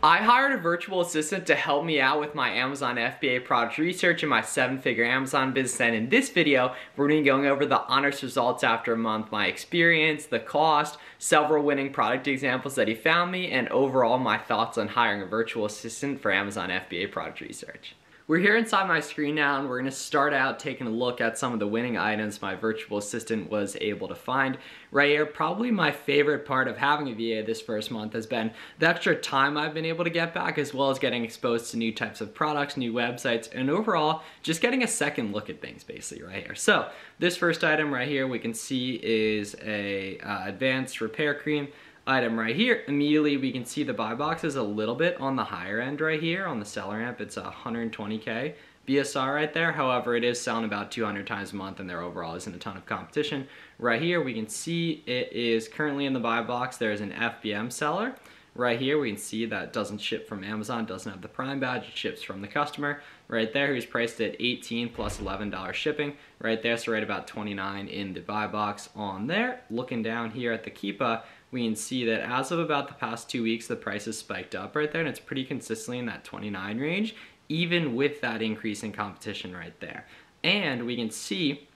I hired a virtual assistant to help me out with my Amazon FBA product research and my 7-figure Amazon business, and in this video, we're going to be going over the honest results after a month, my experience, the cost, several winning product examples that he found me, and overall my thoughts on hiring a virtual assistant for Amazon FBA product research. We're here inside my screen now, and we're going to start out taking a look at some of the winning items my virtual assistant was able to find. Right here, probably my favorite part of having a VA this first month has been the extra time I've been able to get back, as well as getting exposed to new types of products, new websites, and overall, just getting a second look at things basically right here. So this first item right here we can see is a advanced repair cream item right here. Immediately we can see the buy box is a little bit on the higher end right here on the seller amp. It's 120k BSR right there. However, it is selling about 200 times a month and there overall isn't a ton of competition. Right here we can see it is currently in the buy box. There's an FBM seller. Right here we can see that doesn't ship from Amazon, doesn't have the Prime badge, it ships from the customer. Right there, who's priced at $18 plus $11 shipping. Right there, so right about 29 in the buy box on there. Looking down here at the Keepa, we can see that as of about the past 2 weeks, the price has spiked up right there, and it's pretty consistently in that 29 range, even with that increase in competition right there. And we can see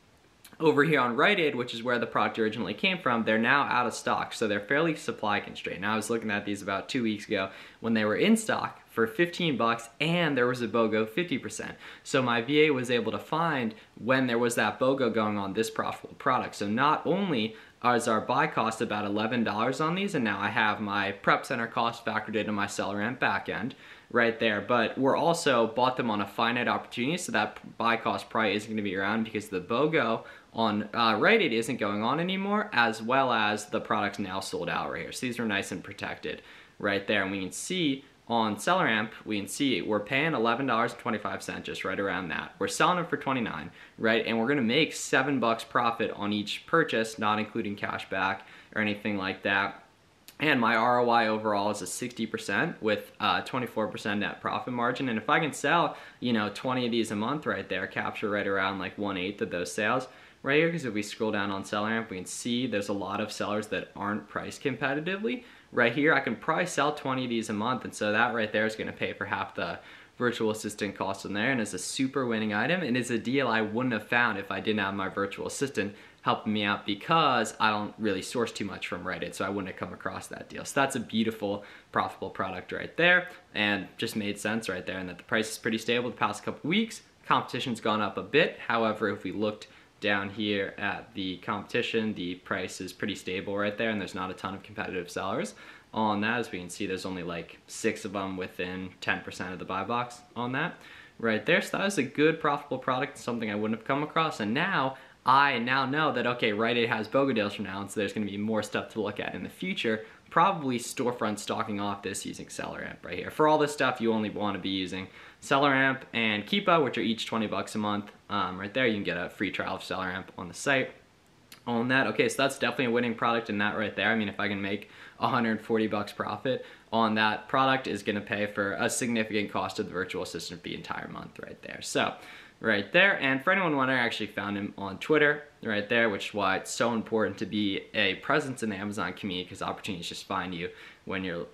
over here on Rite Aid, which is where the product originally came from, they're now out of stock, so they're fairly supply constrained. Now, I was looking at these about 2 weeks ago when they were in stock for 15 bucks and there was a BOGO 50%. So my VA was able to find when there was that BOGO going on this profitable product. So not only is our buy cost about $11 on these, and now I have my prep center cost factored into my seller amp back end right there, but we're also bought them on a finite opportunity, so that buy cost probably isn't going to be around because the BOGO on Rite Aid isn't going on anymore, as well as the product's now sold out right here. So these are nice and protected right there, and we can see on seller amp, we can see we're paying $11.25, just right around that. We're selling them for $29, right? And we're gonna make $7 profit on each purchase, not including cash back or anything like that. And my ROI overall is a 60% with 24% net profit margin. And if I can sell, 20 of these a month right there, capture right around like 1/8 of those sales right here, because if we scroll down on seller amp, we can see there's a lot of sellers that aren't priced competitively. Right here, I can probably sell 20 of these a month, and so that right there is going to pay for half the virtual assistant cost in there, and it's a super winning item, and it's a deal I wouldn't have found if I didn't have my virtual assistant helping me out, because I don't really source too much from Rite Aid, so I wouldn't have come across that deal. So that's a beautiful, profitable product right there, and just made sense right there, and that the price is pretty stable the past couple weeks. Competition's gone up a bit. However, if we looked down here at the competition, the price is pretty stable right there, and there's not a ton of competitive sellers on that. As we can see, there's only like 6 of them within 10% of the buy box on that right there. So that was a good profitable product, something I wouldn't have come across. And now I know that, okay, Rite Aid has BOGO deals from now, and so there's going to be more stuff to look at in the future. Probably storefront stocking off this using seller amp right here. For all this stuff, you only want to be using seller amp and Keepa, which are each 20 bucks a month. Right there, you can get a free trial of seller amp on the site on that. Okay, so that's definitely a winning product in that right there. I mean, if I can make 140 bucks profit on that product, is going to pay for a significant cost of the virtual assistant the entire month right there. So right there, and for anyone wondering, I actually found him on Twitter right there, which is why it's so important to be a presence in the Amazon community, because opportunities just find you when you're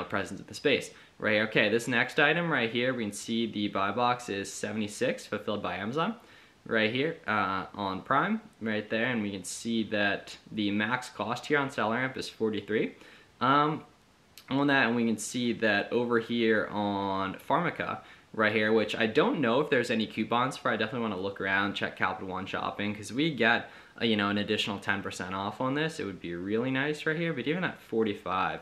present at the space right here. Okay, this next item right here, we can see the buy box is 76 fulfilled by Amazon right here on Prime right there, and we can see that the max cost here on seller amp is 43 on that, and we can see that over here on Pharmaca right here, which I don't know if there's any coupons for. I definitely want to look around, check Capital One Shopping, because we get an additional 10% off on this. It would be really nice right here. But even at 45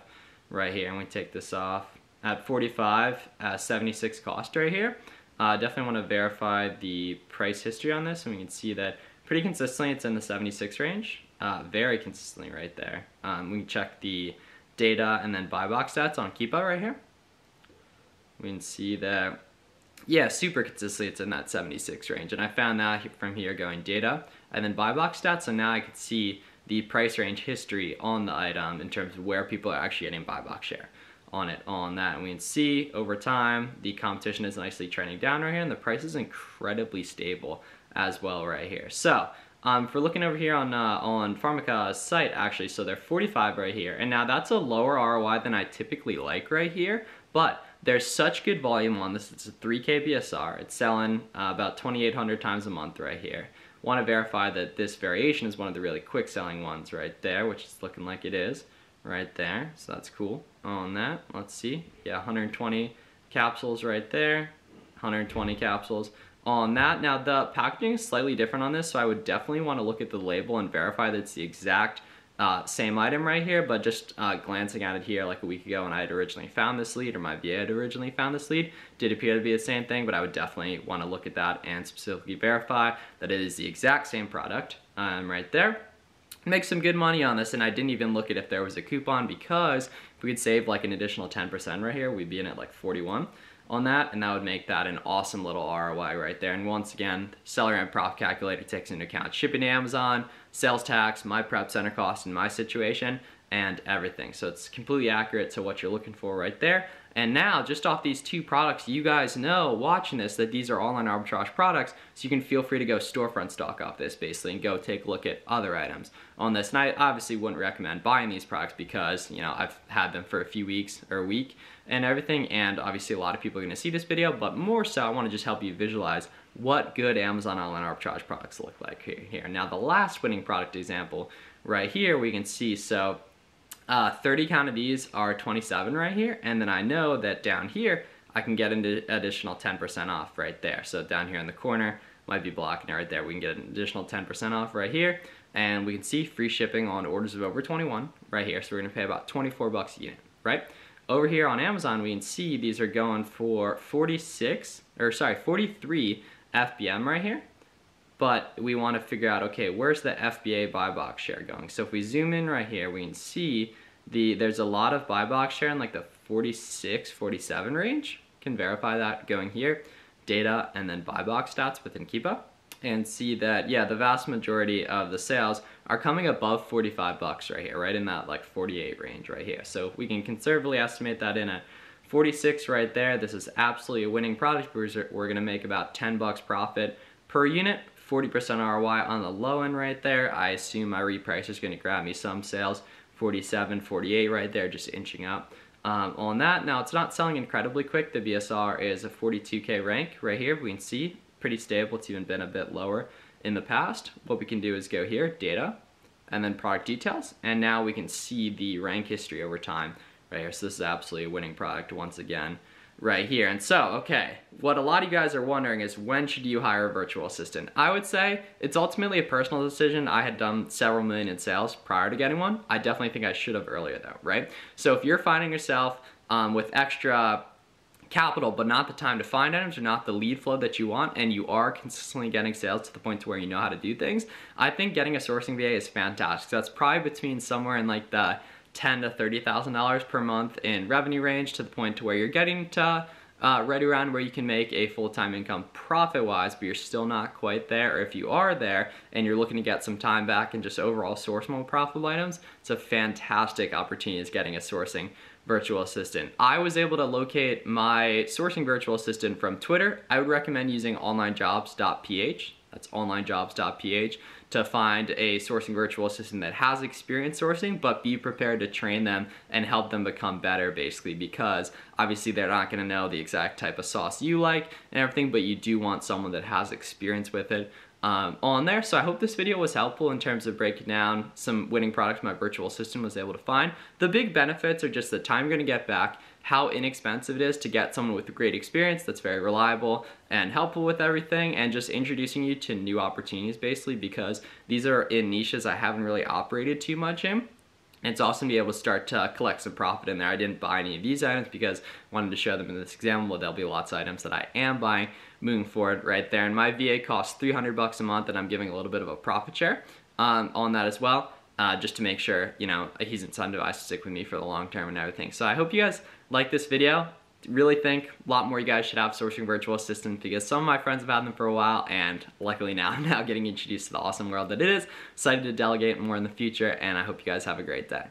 right here, and we take this off at 45, 76 cost right here. Definitely want to verify the price history on this, and we can see that pretty consistently it's in the 76 range, very consistently right there. We can check the data and then buy box stats on Keepa right here. We can see that, yeah, super consistently it's in that 76 range, and I found that from here going data and then buy box stats, so now I can see the price range history on the item in terms of where people are actually getting buy box share on it on that, and we can see over time the competition is nicely trending down right here, and the price is incredibly stable as well right here. So If we're looking over here on Pharmaca's site, actually, so they're 45 right here. And now that's a lower ROI than I typically like right here, but there's such good volume on this. It's a 3K BSR. It's selling about 2,800 times a month right here. Want to verify that this variation is one of the really quick selling ones right there, which is looking like it is right there. So that's cool on that. Let's see. Yeah, 120 capsules right there. 120 capsules on that. Now the packaging is slightly different on this, so I would definitely want to look at the label and verify that it's the exact same item right here, but just glancing at it here like a week ago when I had originally found this lead, or my VA had originally found this lead, did appear to be the same thing, but I would definitely want to look at that and specifically verify that it is the exact same product right there. Make some good money on this, and I didn't even look at if there was a coupon, because if we could save like an additional 10% right here, we'd be in at like 41 on that, and that would make that an awesome little ROI right there. And once again, seller and profit calculator takes into account shipping to Amazon, sales tax, my prep center cost in my situation, and everything. So it's completely accurate to what you're looking for right there. And now, just off these two products, you guys know, watching this, that these are online arbitrage products, so you can feel free to go storefront stock off this, basically, and go take a look at other items on this. And I obviously wouldn't recommend buying these products because, you know, I've had them for a few weeks or a week and everything, and obviously a lot of people are going to see this video, but more so, I want to just help you visualize what good Amazon online arbitrage products look like here. Now, the last winning product example right here, we can see, so 30 count of these are 27 right here, and then I know that down here I can get an additional 10% off right there. So down here in the corner, might be blocking it right there, we can get an additional 10% off right here, and we can see free shipping on orders of over 21 right here. So we're gonna pay about 24 bucks a unit, right? Over here on Amazon, we can see these are going for 43 FBM right here. But we want to figure out, okay, where's the FBA buy box share going? So if we zoom in right here, we can see there's a lot of buy box share in like the 46, 47 range. Can verify that going here, data, and then buy box stats within Keepa, and see that, yeah, the vast majority of the sales are coming above 45 bucks right here, right in that like 48 range right here. So we can conservatively estimate that in at 46 right there. This is absolutely a winning product. We're gonna make about 10 bucks profit per unit. 40% ROI on the low end right there. I assume my repricer is going to grab me some sales. 47, 48 right there, just inching up on that. Now, it's not selling incredibly quick. The BSR is a 42K rank right here. We can see pretty stable. It's even been a bit lower in the past. What we can do is go here, data, and then product details. And now we can see the rank history over time right here. So this is absolutely a winning product once again right here. And so, okay, what a lot of you guys are wondering is, when should you hire a virtual assistant? I would say it's ultimately a personal decision. I had done several million in sales prior to getting one. I definitely think I should have earlier though, right? So if you're finding yourself with extra capital but not the time to find items, or not the lead flow that you want, and you are consistently getting sales to the point to where you know how to do things, I think getting a sourcing VA is fantastic. So that's probably between somewhere in like the $10,000 to $30,000 per month in revenue range, to the point to where you're getting to right around where you can make a full-time income profit-wise, but you're still not quite there. Or if you are there and you're looking to get some time back and just overall source more profitable items, it's a fantastic opportunity is getting a sourcing virtual assistant. I was able to locate my sourcing virtual assistant from Twitter. I would recommend using onlinejobs.ph. That's onlinejobs.ph to find a sourcing virtual assistant that has experience sourcing, but be prepared to train them and help them become better, basically, because obviously they're not going to know the exact type of sauce you like and everything, but you do want someone that has experience with it on there. So I hope this video was helpful in terms of breaking down some winning products my virtual assistant was able to find. The big benefits are just the time you're going to get back, how inexpensive it is to get someone with a great experience that's very reliable and helpful with everything, and just introducing you to new opportunities, basically, because these are in niches I haven't really operated too much in. And it's awesome to be able to start to collect some profit in there. I didn't buy any of these items because I wanted to show them in this example, but there'll be lots of items that I am buying moving forward right there. And my VA costs 300 bucks a month, and I'm giving a little bit of a profit share on that as well, just to make sure, you know, he's incentivized to stick with me for the long term and everything. So I hope you guys like this video. Really think a lot more you guys should have sourcing virtual assistants, because some of my friends have had them for a while, and luckily now I'm getting introduced to the awesome world that it is. Excited to delegate more in the future, and I hope you guys have a great day.